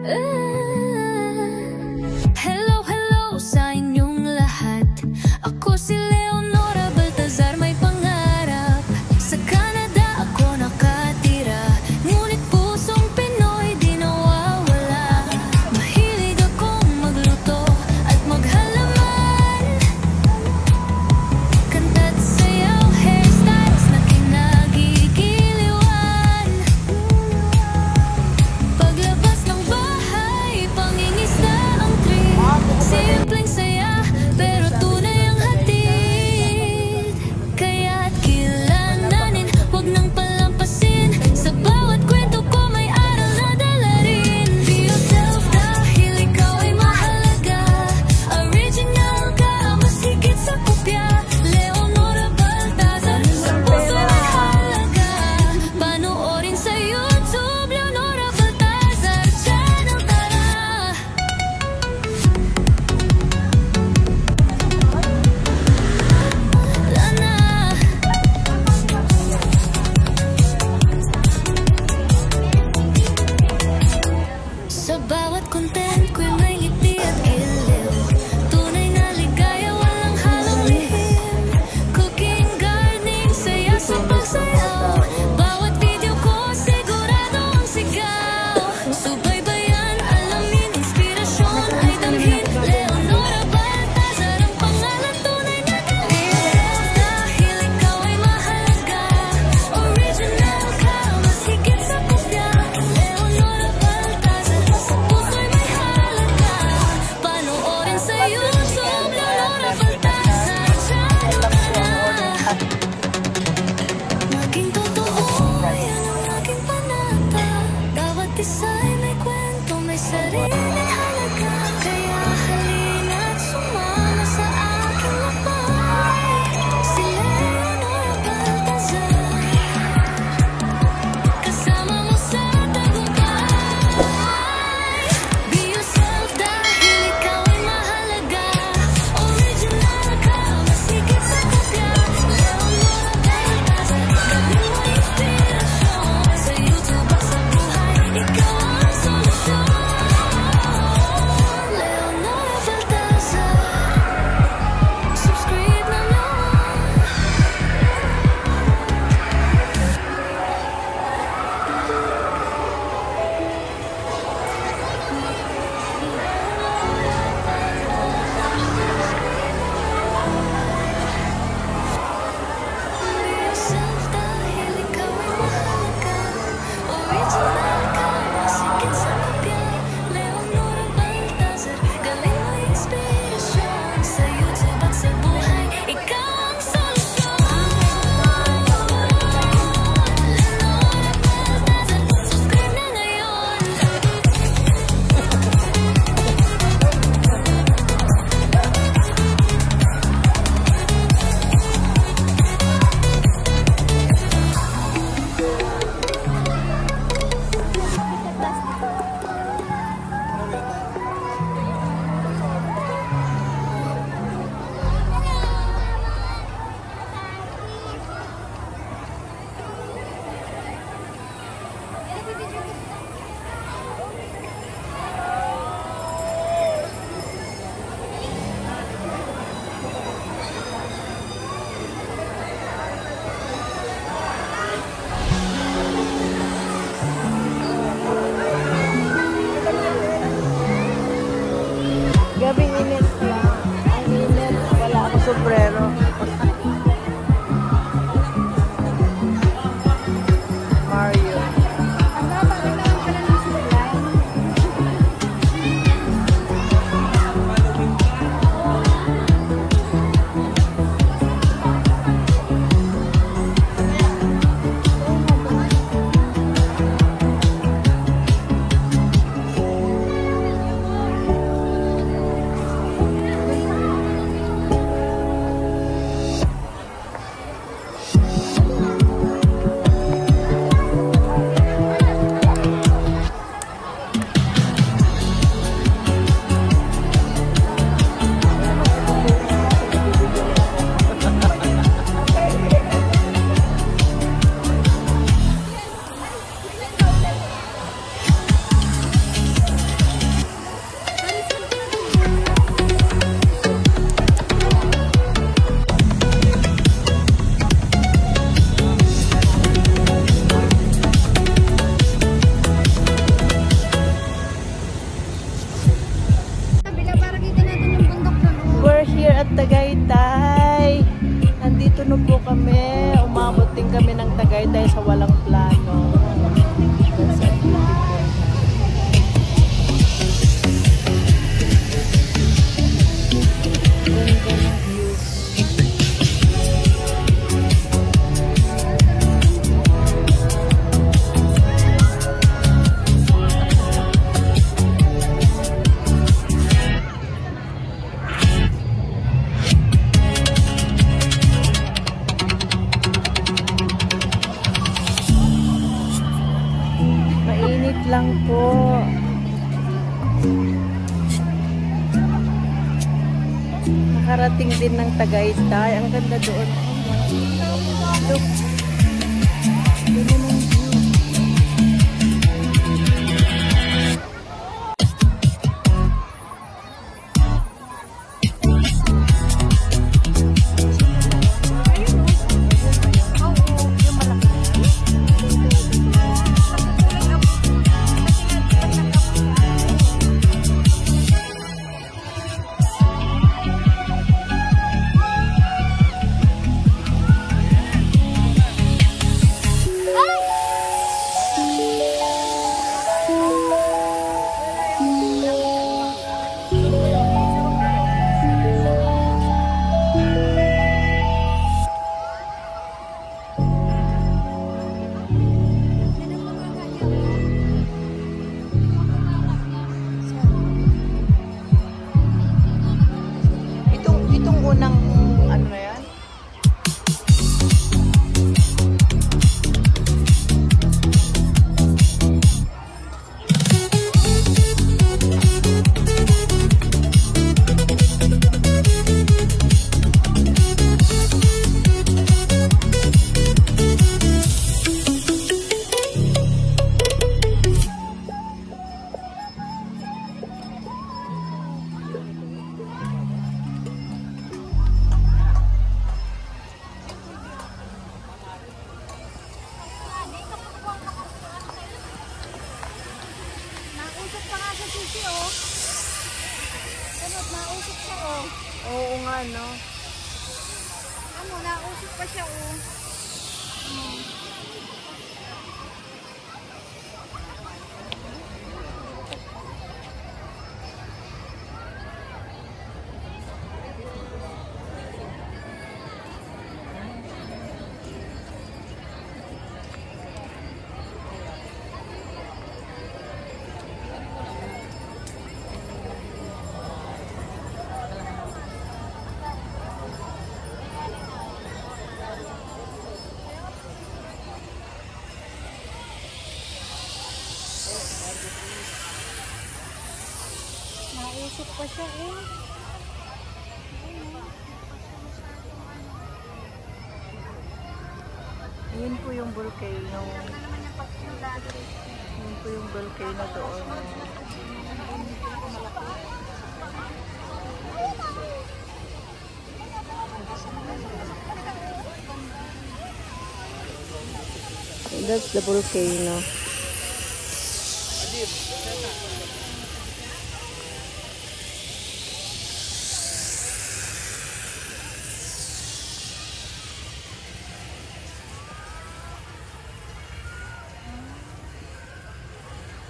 Hello, hello sa inyong lahat. Ako si Leonora Baltazar, may pangarap. Sa Canada ako nakatira, ngunit pusong Pinoy di nawawala. Mahilig akong magluto at maghalaman, kanta't sayaw, hairstyles na kinagigiliwan. Paglabas ng bahay, Tagaytay. Nandito na po kami. Umabot din kami ng Tagaytay sa walang plano. That's so beautiful. Ganda ng view. Mainit lang po. Nakarating din ng Tagaytay. Ang ganda doon. Look. Ganda ng view. Itong unang ano na yan? Nausok pa nga sa sisi, oh. Ganun, nausok siya, oh. Oo nga, no? Ano, nausok pa siya, oh. Nausok pa siya, eh. Yun po yung volcano. Ano naman yung pagpunta dito? Yun po yung volcano doon. That's the volcano.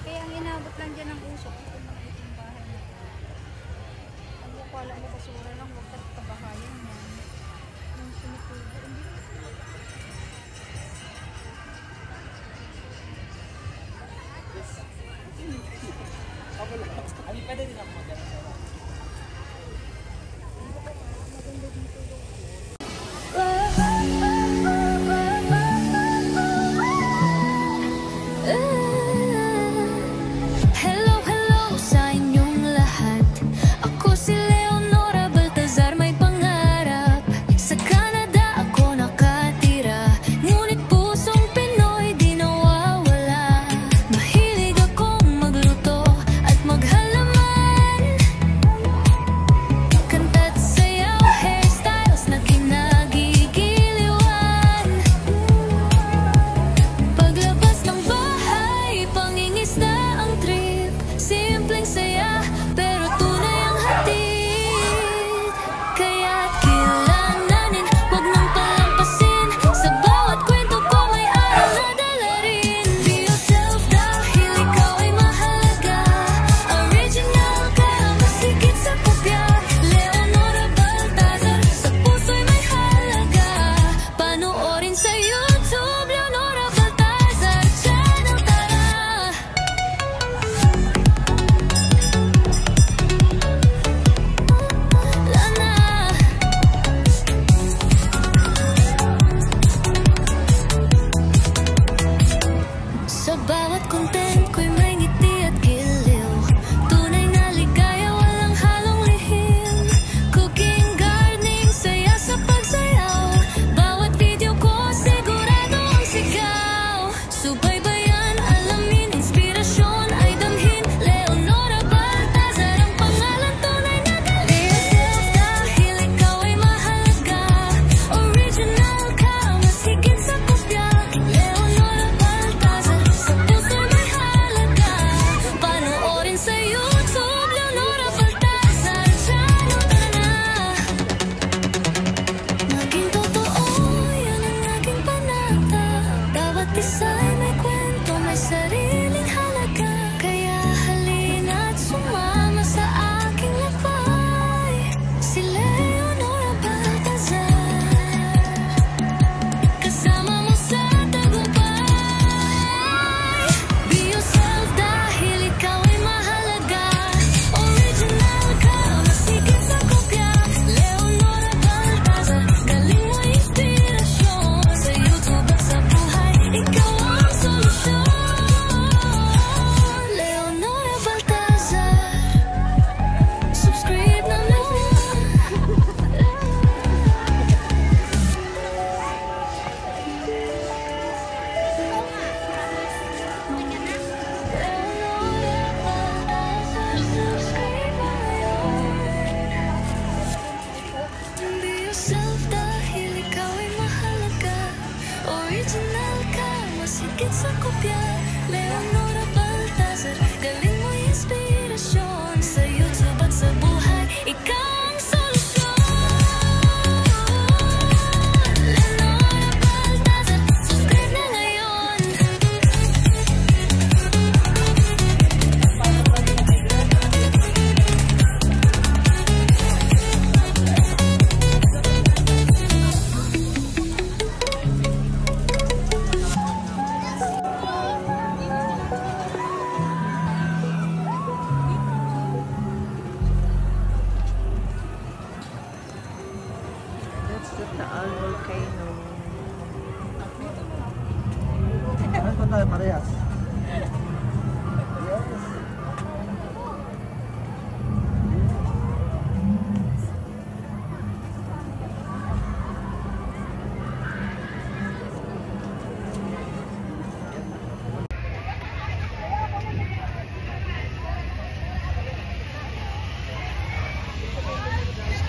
Kaya ang inabot lang dyan ng usok. Ito na yung bahay na. Ang bukala mo basura lang, huwag ka tabahayan mo. Yung sinitubo, hindi. Pwede din ako maganda. Hello, hello sa inyong lahat. Ako si Leonora Baltazar, may pangarap. Sa Canada ako nakatira, ngunit pusong Pinoy di nawawala. Mahilig akong magluto at maghalaman.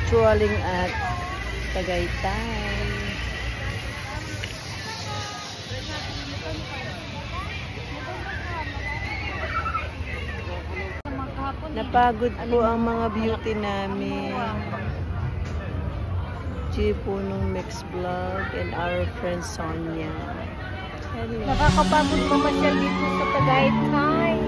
strolling at Tagaytay. Napagod po ang mga beauty namin. G. Punong Mix Vlog and our friend Sonia. Hello. Nakakapagod mamasyal dito sa Tagaytay.